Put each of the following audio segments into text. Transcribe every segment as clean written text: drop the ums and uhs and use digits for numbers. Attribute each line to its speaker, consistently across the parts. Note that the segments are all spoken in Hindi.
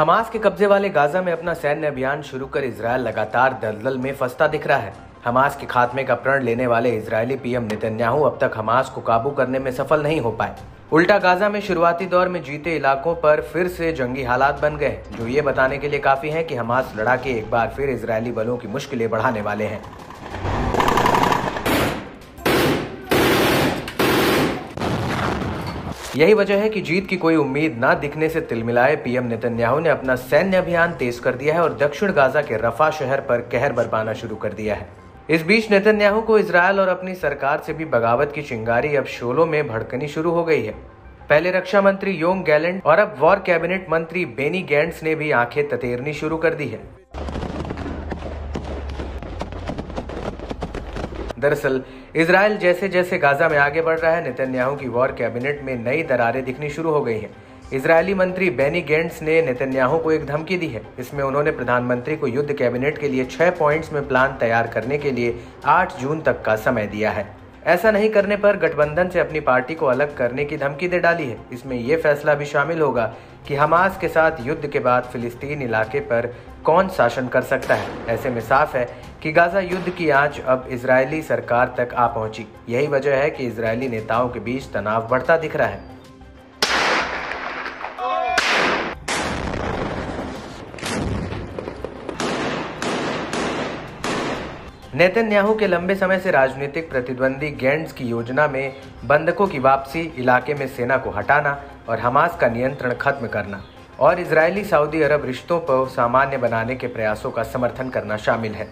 Speaker 1: हमास के कब्जे वाले गाजा में अपना सैन्य अभियान शुरू कर इजरायल लगातार दलदल में फंसता दिख रहा है। हमास के खात्मे का प्रण लेने वाले इजरायली पीएम नेतन्याहू अब तक हमास को काबू करने में सफल नहीं हो पाए। उल्टा गाजा में शुरुआती दौर में जीते इलाकों पर फिर से जंगी हालात बन गए, जो ये बताने के लिए काफी है कि हमास लड़ाके एक बार फिर इजरायली बलों की मुश्किलें बढ़ाने वाले हैं। यही वजह है कि जीत की कोई उम्मीद न दिखने से तिलमिलाए पीएम नेतन्याहू ने अपना सैन्य अभियान तेज कर दिया है और दक्षिण गाजा के रफा शहर पर कहर बरपाना शुरू कर दिया है। इस बीच नेतन्याहू को इजरायल और अपनी सरकार से भी बगावत की चिंगारी अब शोलों में भड़कनी शुरू हो गई है। पहले रक्षा मंत्री योंग गैलेंट और अब वॉर कैबिनेट मंत्री बेनी गैंट्स ने भी आंखें ततेरनी शुरू कर दी है। दरअसल इजरायल जैसे जैसे गाजा में आगे बढ़ रहा है, नेतन्याहू की वॉर कैबिनेट में नई दरारें दिखनी शुरू हो गई हैं। इजरायली मंत्री बेनी गैंट्स ने नेतन्याहू को एक धमकी दी है। इसमें उन्होंने प्रधानमंत्री को युद्ध कैबिनेट के लिए 6 पॉइंट्स में प्लान तैयार करने के लिए 8 जून तक का समय दिया है। ऐसा नहीं करने पर गठबंधन से अपनी पार्टी को अलग करने की धमकी दे डाली है। इसमें यह फैसला भी शामिल होगा कि हमास के साथ युद्ध के बाद फिलिस्तीन इलाके पर कौन शासन कर सकता है। ऐसे में साफ है कि गाजा युद्ध की आंच अब इजरायली सरकार तक आ पहुंची। यही वजह है कि इजरायली नेताओं के बीच तनाव बढ़ता दिख रहा है। नेतन्याहू के लंबे समय से राजनीतिक प्रतिद्वंदी गैंट्स की योजना में बंधकों की वापसी, इलाके में सेना को हटाना और हमास का नियंत्रण खत्म करना और इजरायली सऊदी अरब रिश्तों को सामान्य बनाने के प्रयासों का समर्थन करना शामिल है।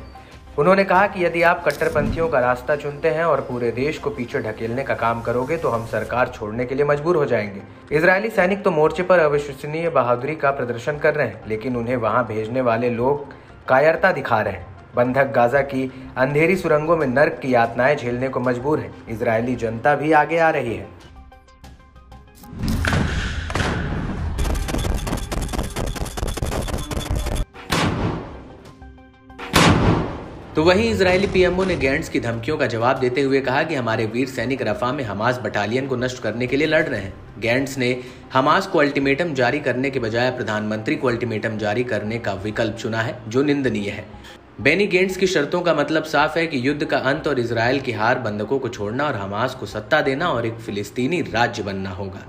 Speaker 1: उन्होंने कहा कि यदि आप कट्टरपंथियों का रास्ता चुनते हैं और पूरे देश को पीछे ढकेलने का काम करोगे तो हम सरकार छोड़ने के लिए मजबूर हो जाएंगे। इजरायली सैनिक तो मोर्चे पर अविश्वसनीय बहादुरी का प्रदर्शन कर रहे हैं, लेकिन उन्हें वहां भेजने वाले लोग कायरता दिखा रहे हैं। बंधक गाजा की अंधेरी सुरंगों में नर्क की यातनाएं झेलने को मजबूर है। इजरायली जनता भी आगे आ रही है। तो वहीं इजरायली पीएमओ ने गैंट्स की धमकियों का जवाब देते हुए कहा कि हमारे वीर सैनिक रफा में हमास बटालियन को नष्ट करने के लिए लड़ रहे हैं। गैंट्स ने हमास को अल्टीमेटम जारी करने के बजाय प्रधानमंत्री को अल्टीमेटम जारी करने का विकल्प चुना है, जो निंदनीय है। बेनी गैंट्स की शर्तों का मतलब साफ है कि युद्ध का अंत और इजरायल की हार, बंधकों को छोड़ना और हमास को सत्ता देना और एक फिलिस्तीनी राज्य बनना होगा।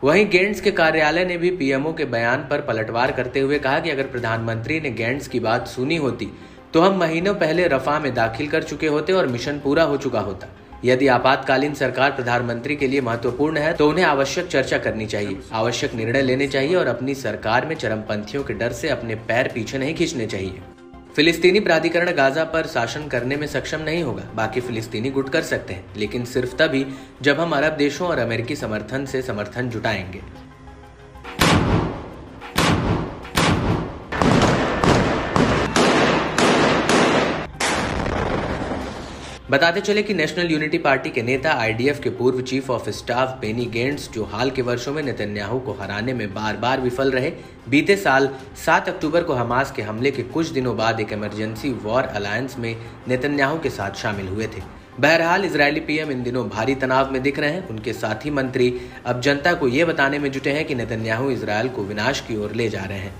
Speaker 1: वहीं गैंट्स के कार्यालय ने भी पीएमओ के बयान पर पलटवार करते हुए कहा कि अगर प्रधानमंत्री ने गैंट्स की बात सुनी होती तो हम महीनों पहले रफा में दाखिल कर चुके होते और मिशन पूरा हो चुका होता। यदि आपातकालीन सरकार प्रधानमंत्री के लिए महत्वपूर्ण है तो उन्हें आवश्यक चर्चा करनी चाहिए, आवश्यक निर्णय लेने चाहिए और अपनी सरकार में चरमपंथियों के डर से अपने पैर पीछे नहीं खींचने चाहिए। फिलिस्तीनी प्राधिकरण गाजा पर शासन करने में सक्षम नहीं होगा। बाकी फिलिस्तीनी गुट कर सकते हैं, लेकिन सिर्फ तभी जब हम अरब देशों और अमेरिकी समर्थन से समर्थन जुटाएंगे। बताते चले कि नेशनल यूनिटी पार्टी के नेता आईडीएफ के पूर्व chief of staff Benny Gantz, जो हाल के वर्षों में नेतन्याहू को हराने में बार बार विफल रहे, बीते साल 7 अक्टूबर को हमास के हमले के कुछ दिनों बाद एक इमरजेंसी वॉर अलायंस में नेतन्याहू के साथ शामिल हुए थे। बहरहाल इजरायली पीएम इन दिनों भारी तनाव में दिख रहे हैं। उनके साथी मंत्री अब जनता को ये बताने में जुटे हैं कि नेतन्याहू इजरायल को विनाश की ओर ले जा रहे हैं।